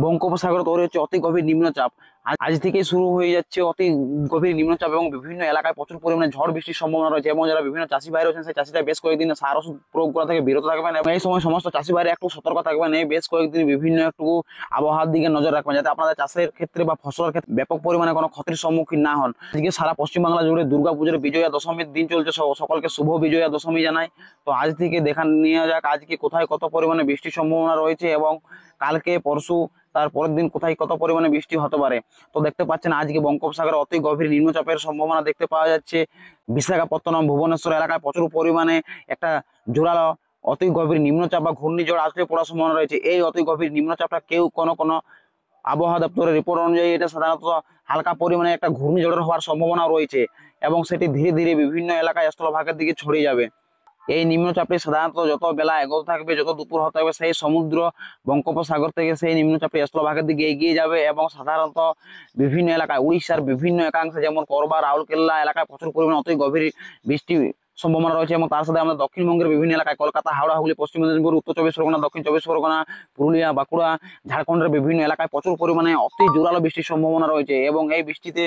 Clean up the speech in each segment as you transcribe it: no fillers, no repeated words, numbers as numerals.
বঙ্গোপসাগরে তৈরি হচ্ছে অতি গভীর নিম্নচাপ। আজ থেকেই শুরু হয়ে যাচ্ছে অতি গভীর নিম্নচাপ এবং বিভিন্ন এলাকায় প্রচুর পরিমাণে ঝড় বৃষ্টির সম্ভাবনা রয়েছে। এবং যারা বিভিন্ন চাষি ভাই রয়েছেন সেই চাষিরা বেশ কয়েকদিন সার ওষুধ প্রয়োগ করা থেকে বিরত থাকবেন এবং এই সময় সমস্ত চাষি ভাইরা একটু সতর্ক থাকবেন। এই বেশ কয়েকদিন বিভিন্ন একটু আবহাওয়ার দিকে নজর রাখবেন যাতে আপনাদের চাষের ক্ষেত্রে বা ফসলের ক্ষেত্রে ব্যাপক পরিমাণে কোনো ক্ষতির সম্মুখীন না হন। আজকে সারা পশ্চিমবাংলা জুড়ে দুর্গাপুজোর বিজয়া দশমীর দিন চলছে। সকলকে শুভ বিজয়া দশমী জানাই। তো আজ থেকে দেখা নিয়ে যাক আজকে কোথায় কত পরিমাণে বৃষ্টির সম্ভাবনা রয়েছে এবং কালকে পরশু তার পরের দিন কোথায় কত পরিমাণে বৃষ্টি হতে পারে। তো দেখতে পাচ্ছেন আজকে বঙ্গোপসাগরে অতি গভীর নিম্নচাপের সম্ভাবনা দেখতে পাওয়া যাচ্ছে। বিশাখাপত্তনম ভুবনেশ্বর এলাকায় প্রচুর পরিমাণে একটা জোরালো অতি গভীর নিম্নচাপ বা ঘূর্ণিঝড় আসলে পড়ার সম্ভাবনা রয়েছে। এই অতি গভীর নিম্নচাপটা কোনো আবহাওয়া দপ্তরের রিপোর্ট অনুযায়ী এটা সাধারণত হালকা পরিমাণে একটা ঘূর্ণিঝড়ের হওয়ার সম্ভাবনা রয়েছে এবং সেটি ধীরে ধীরে বিভিন্ন এলাকায় স্থলভাগের দিকে ছড়িয়ে যাবে। এই নিম্নচাপটি সাধারণত যত বেলা এগোতে থাকবে, যত দুপুর হতে হবে, সেই সমুদ্র বঙ্গোপসাগর থেকে সেই নিম্নচাপটি স্থলভাগের দিকে এগিয়ে যাবে এবং সাধারণত বিভিন্ন এলাকায় উড়িষ্যার বিভিন্ন একাংশে যেমন করবা রাউরকেল্লা এলাকায় প্রচুর পরিমাণে অতি গভীর বৃষ্টি সম্ভাবনা রয়েছে। এবং তার সাথে আমাদের দক্ষিণবঙ্গের বিভিন্ন এলাকায় কলকাতা, হাওড়া, হুগলি, পশ্চিম মেদিনীপুর, উত্তর চব্বিশ পরগনা, দক্ষিণ চব্বিশ পরগনা, পুরুলিয়া, বাঁকুড়া, ঝাড়খণ্ডের বিভিন্ন এলাকায় প্রচুর পরিমাণে অতি জোরালো বৃষ্টির সম্ভাবনা রয়েছে এবং এই বৃষ্টিতে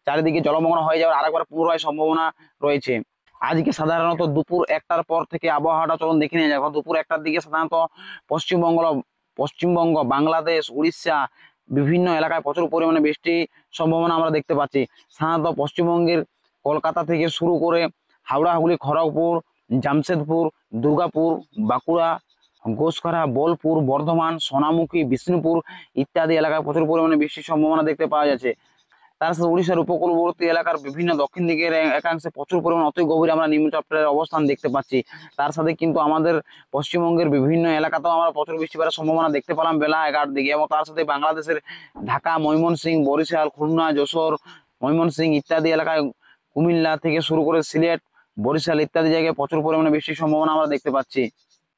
চারিদিকে জলমগ্ন হয়ে যাওয়ার আরেকবার পুনরায় সম্ভাবনা রয়েছে। আজকে সাধারণত দুপুর 1টার পর থেকে আবহাওয়াটা চলুন দেখে নিয়ে যাবো। দুপুর 1টার দিকে সাধারণত পশ্চিমবঙ্গ, বাংলাদেশ, উড়িষ্যা বিভিন্ন এলাকায় প্রচুর পরিমাণে বৃষ্টির সম্ভাবনা আমরা দেখতে পাচ্ছি। সাধারণত পশ্চিমবঙ্গের কলকাতা থেকে শুরু করে হাওড়া, হুগলি, খড়গপুর, জামশেদপুর, দুর্গাপুর, বাঁকুড়া, ঘোষখরা, বোলপুর, বর্ধমান, সোনামুখী, বিষ্ণুপুর ইত্যাদি এলাকায় প্রচুর পরিমাণে বৃষ্টির সম্ভাবনা দেখতে পাওয়া যাচ্ছে। তার সাথে উড়িষ্যার উপকূলবর্তী এলাকার বিভিন্ন দক্ষিণ দিকের একাংশে প্রচুর পরিমাণ অতি গভীর আমরা নিম্নচাপের অবস্থান দেখতে পাচ্ছি। তার সাথে কিন্তু আমাদের পশ্চিমবঙ্গের বিভিন্ন এলাকাতেও আমরা প্রচুর বৃষ্টিপাতের সম্ভাবনা দেখতে পেলাম বেলা 11টার দিকে। এবং তার সাথে বাংলাদেশের ঢাকা, ময়মনসিংহ, বরিশাল, খুলনা, যশোর, ময়মনসিংহ ইত্যাদি এলাকায়, কুমিল্লা থেকে শুরু করে সিলেট, বরিশাল ইত্যাদি জায়গায় প্রচুর পরিমাণে বৃষ্টির সম্ভাবনা আমরা দেখতে পাচ্ছি।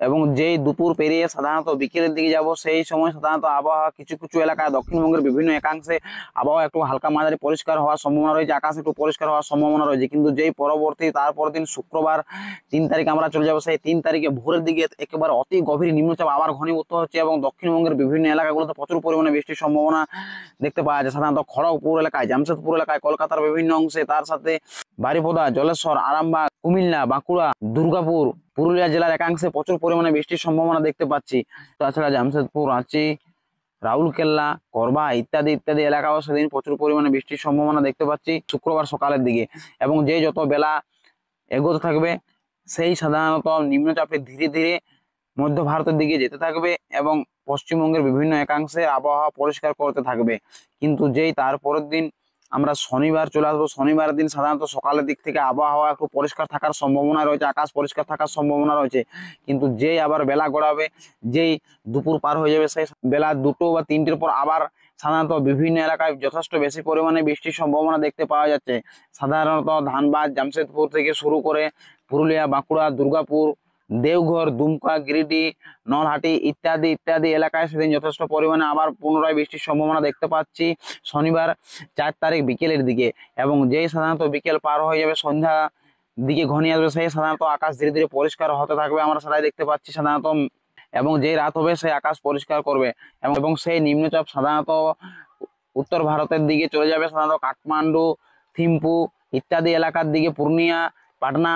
এবং যেই দুপুর পেরিয়ে সাধারণত বিকেলের দিকে যাব সেই সময় সাধারণত আবহাওয়া কিছু কিছু এলাকায় দক্ষিণবঙ্গের বিভিন্ন একাংশে আবহাওয়া একটু হালকা মাঝারি পরিষ্কার হওয়ার সম্ভাবনা রয়েছে, আকাশ একটু পরিষ্কার হওয়ার সম্ভাবনা রয়েছে। কিন্তু যেই পরবর্তী তারপর দিন শুক্রবার 3 তারিখ আমরা চলে যাবো, সেই 3 তারিখে ভোরের দিকে একেবারে অতি গভীর নিম্নচাপ আবার ঘনীভূত হচ্ছে এবং দক্ষিণবঙ্গের বিভিন্ন এলাকাগুলোতে প্রচুর পরিমাণে বৃষ্টির সম্ভাবনা দেখতে পাওয়া যায়। সাধারণত খড়গপুর এলাকায়, জামশেদপুর এলাকায়, কলকাতার বিভিন্ন অংশে, তার সাথে বারিপদা, জলেশ্বর, আরামবাগ, কুমিল্লা, বাঁকুড়া, দুর্গাপুর, পুরুলিয়া জেলার একাংশে প্রচুর পরিমাণে বৃষ্টির সম্ভাবনা দেখতে পাচ্ছি। তাছাড়া জামশেদপুর, রাঁচি, রাউরকেল্লা, করবা ইত্যাদি ইত্যাদি এলাকাও সেদিন প্রচুর পরিমাণে বৃষ্টির সম্ভাবনা দেখতে পাচ্ছি শুক্রবার সকালের দিকে। এবং যে যত বেলা এগোতে থাকবে সেই সাধারণত নিম্নচাপটি ধীরে ধীরে মধ্য ভারতের দিকে যেতে থাকবে এবং পশ্চিমবঙ্গের বিভিন্ন একাংশে আবহাওয়া পরিষ্কার করতে থাকবে। কিন্তু যেই তারপরের দিন আমরা শনিবার চলে আসবো, শনিবারের দিন সাধারণত সকালের দিক থেকে আবহাওয়া একটু পরিষ্কার থাকার সম্ভাবনা রয়েছে, আকাশ পরিষ্কার থাকার সম্ভাবনা রয়েছে। কিন্তু যেই আবার বেলা গড়াবে, যেই দুপুর পার হয়ে যাবে, সেই বেলা 2টো বা 3টের পর আবার সাধারণত বিভিন্ন এলাকায় যথেষ্ট বেশি পরিমাণে বৃষ্টির সম্ভাবনা দেখতে পাওয়া যাচ্ছে। সাধারণত ধানবাদ, জামশেদপুর থেকে শুরু করে পুরুলিয়া, বাঁকুড়া, দুর্গাপুর, দেওঘর, দুমকা, গিরিডি, নলহাটি ইত্যাদি ইত্যাদি এলাকায় সেদিন যথেষ্ট পরিমাণে আবার পুনরায় বৃষ্টির সম্ভাবনা দেখতে পাচ্ছি শনিবার 4 তারিখ বিকেলের দিকে। এবং যেই সাধারণত বিকেল পার হয়ে যাবে, সন্ধ্যা দিকে ঘনিয়ে আসবে, সেই সাধারণত আকাশ ধীরে ধীরে পরিষ্কার হতে থাকবে আমরা সবাই দেখতে পাচ্ছি সাধারণত। এবং যেই রাত হবে সেই আকাশ পরিষ্কার করবে এবং সেই নিম্নচাপ সাধারণত উত্তর ভারতের দিকে চলে যাবে, সাধারণত কাঠমান্ডু, থিম্পু ইত্যাদি এলাকার দিকে, পূর্ণিয়া, পাটনা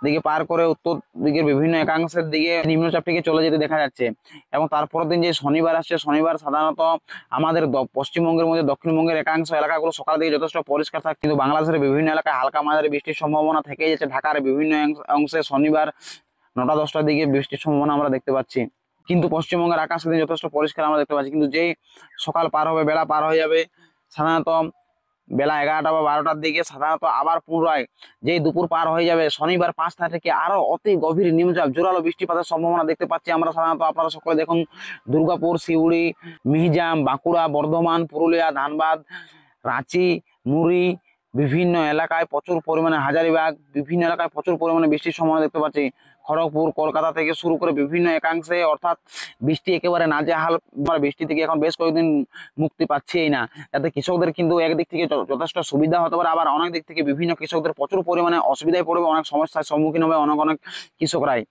দিকে পার করে উত্তর দিকের বিভিন্ন একাংশের দিকে নিম্নচাপটিকে চলে যেতে দেখা যাচ্ছে। এবং তারপরের দিন যে শনিবার আসছে, শনিবার সাধারণত আমাদের পশ্চিমবঙ্গের মধ্যে দক্ষিণবঙ্গের একাংশ এলাকাগুলো সকাল দিকে যথেষ্ট পরিষ্কার থাকে, কিন্তু বাংলাদেশের বিভিন্ন এলাকায় হালকা মাঝারি বৃষ্টির সম্ভাবনা থেকে যাচ্ছে। ঢাকার বিভিন্ন অংশে শনিবার 9টা-10টার দিকে বৃষ্টির সম্ভাবনা আমরা দেখতে পাচ্ছি। কিন্তু পশ্চিমবঙ্গের আকাশ সেদিন যথেষ্ট পরিষ্কার আমরা দেখতে পাচ্ছি। কিন্তু যেই সকাল পার হবে, বেলা পার হয়ে যাবে, সাধারণত বেলা 11টা বা 12টার দিকে সাধারণত আবার পুনরায় যেই দুপুর পার হয়ে যাবে, শনিবার 5 তারিখে আরো অতি গভীর নিম্নচাপ জোরালো বৃষ্টিপাতের সম্ভাবনা দেখতে পাচ্ছি আমরা সাধারণত। আপনারা সকলে দেখুন, দুর্গাপুর, সিউড়ি, মিহিজাম, বাঁকুড়া, বর্ধমান, পুরুলিয়া, ধানবাদ, রাঁচি, মুড়ি বিভিন্ন এলাকায় প্রচুর পরিমাণে, হাজারিবাগ বিভিন্ন এলাকায় প্রচুর পরিমাণে বৃষ্টির সম্ভাবনা দেখতে পাচ্ছি। খড়গপুর, কলকাতা থেকে শুরু করে বিভিন্ন একাংশে, অর্থাৎ বৃষ্টি একেবারে নাজেহাল। বৃষ্টি থেকে এখন বেশ কয়েকদিন মুক্তি পাচ্ছেই না, যাতে কৃষকদের কিন্তু একদিক থেকে যথেষ্ট সুবিধা হতে পারে, আবার অনেক দিক থেকে বিভিন্ন কৃষকদের প্রচুর পরিমাণে অসুবিধায় পড়বে, অনেক সমস্যার সম্মুখীন হবে অনেক কৃষকরাই।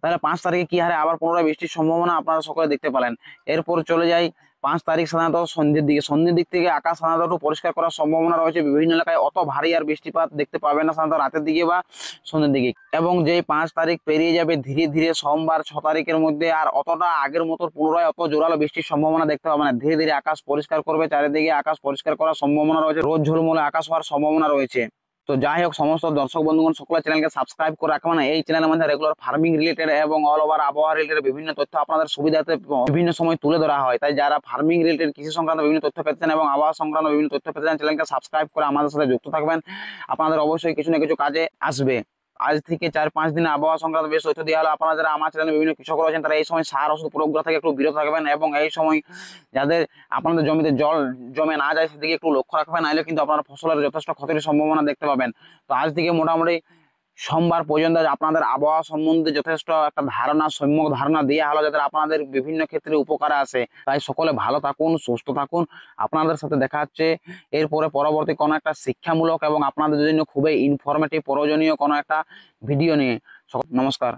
তাহলে 5 তারিখে কি হারে আবার পুনরায় বৃষ্টির সম্ভাবনা আপনারা সকলে দেখতে পেলেন। এরপর চলে যাই 5 তারিখ সাধারণত সন্ধ্যের দিক থেকে আকাশ সাধারণত একটু পরিষ্কার করার সম্ভাবনা রয়েছে। বিভিন্ন এলাকায় অত ভারী আর বৃষ্টিপাত দেখতে পাবে না সাধারণত রাতের দিকে বা সন্ধ্যের দিকে। এবং যে 5 তারিখ পেরিয়ে যাবে ধীরে ধীরে সোমবার 6 তারিখের মধ্যে আর অতটা আগের মতো পুনরায় অত জোরালো বৃষ্টির সম্ভাবনা দেখতে পাবে না। ধীরে ধীরে আকাশ পরিষ্কার করবে, চারিদিকে আকাশ পরিষ্কার করার সম্ভাবনা রয়েছে, রোদ ঝলমলে আকাশ হওয়ার সম্ভাবনা রয়েছে। তো যাই হোক, সমস্ত দর্শক বন্ধুগণ সকলের চ্যানেলকে সাবস্ক্রাইব করে রাখবেন। এই চ্যানেলের মধ্যে রেগুলার ফার্মিং রিলেটেড এবং অল ওভার আবহাওয়া রিলেটেড বিভিন্ন তথ্য আপনাদের সুবিধাতে বিভিন্ন সময় তুলে ধরা হয়। তাই যারা ফার্মিং রিলেটেড কৃষি সংক্রান্ত বিভিন্ন তথ্য পেতে চান এবং আবহাওয়া সংক্রান্ত বিভিন্ন তথ্য পেতে চান, চ্যানেলকে সাবস্ক্রাইব করে আমাদের সাথে যুক্ত থাকবেন। আপনাদের অবশ্যই কিছু না কিছু কাজে আসবে। আজ থেকে 4-5 দিনে আবহাওয়া সংক্রান্ত বেশ তথ্য দেওয়া হলো। আপনারা যারা আমার চ্যানেলে বিভিন্ন কৃষক রয়েছেন তারা এই সময় সার ওষুধ প্রয়োগ থেকে একটু বিরত থাকবেন এবং এই সময় যাদের আপনাদের জমিতে জল জমে না যায় সেদিকে একটু লক্ষ্য রাখবেন, নাহলে কিন্তু আপনার ফসলের যথেষ্ট ক্ষতির সম্ভাবনা দেখতে পাবেন। তো আজ থেকে মোটামুটি সোমবার পর্যন্ত আপনাদের আবহাওয়া সম্বন্ধে যথেষ্ট একটা সম্যক ধারণা দেওয়া হলো, যাতে আপনাদের বিভিন্ন ক্ষেত্রে উপকার আসে। তাই সকলে ভালো থাকুন, সুস্থ থাকুন। আপনাদের সাথে দেখা হচ্ছে এরপরে পরবর্তী কোনো একটা শিক্ষামূলক এবং আপনাদের জন্য খুবই ইনফরমেটিভ প্রয়োজনীয় কোনো একটা ভিডিও নিয়ে। নমস্কার।